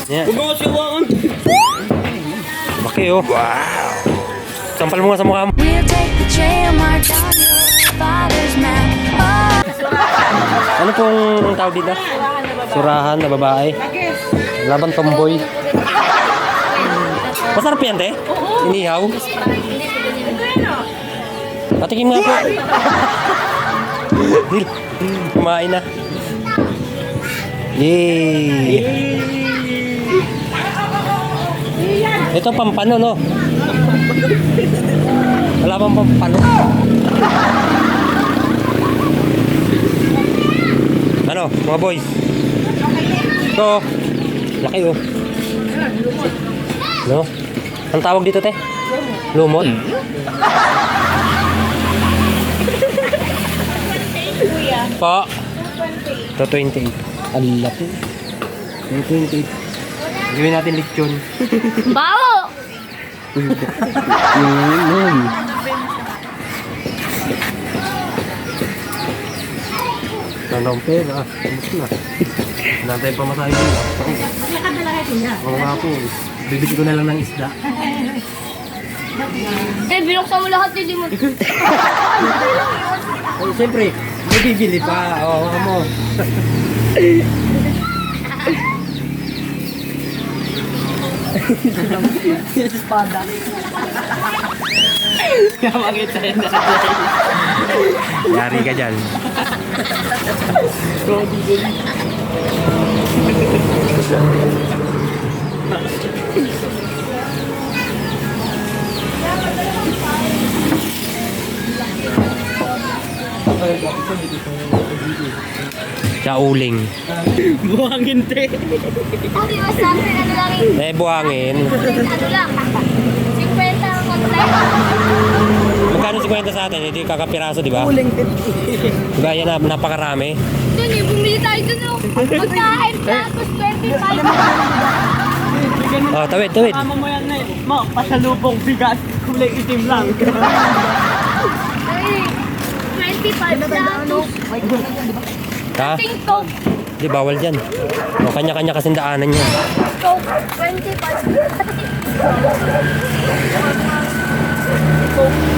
Yan. Huwag mo siwakan. Baki oh. Wow. Sampal mo nga sa mukha mo. We'll take the trail march on your father's map. Oh. Ano pong tawag dito? Surahan na babae. Laban tomboy. Masarap yan, te? Inihaw. Patikim nga po. Kumain na. Yay! Ito pampano, no? Wala bang pampano? Ano, mga boys? Ito, laki oh. No? Ang tawag dito, te? Lumot? Po. Ito 28. Ang laki. 28. Gawin natin lechon. Bawo! Nanong pera. Kamusta na? Nantay pa masahe mo. Oo nga po. Bibili ko na lang ng isda. Eh, binuksan mo lahat, hindi mo. Oh, siyempre, may bibili pa. Oo, mo. Espada. Nakakit sa'yo na. Yari ka dyan. Chauling. Buhangin, te. Hindi ba sa akin, ano lang yung... Eh, buhangin. Ano lang? 50 ang kontak. Magkano 50 sa atin? Hindi kakapiraso, di ba? Gaya na, napakarami. Doon eh, bumili tayo doon oh. Pagkain tapos 25. Oh, tawid, tawid. Tama mo yan, eh. Mo, pasalubong bigas. Kulay itim lang. Ay, 25 tapos. Ha? Ting Coke. Di, bawal dyan. O, kanya-kanya kasing daanan niya. Coke, 25. Coke.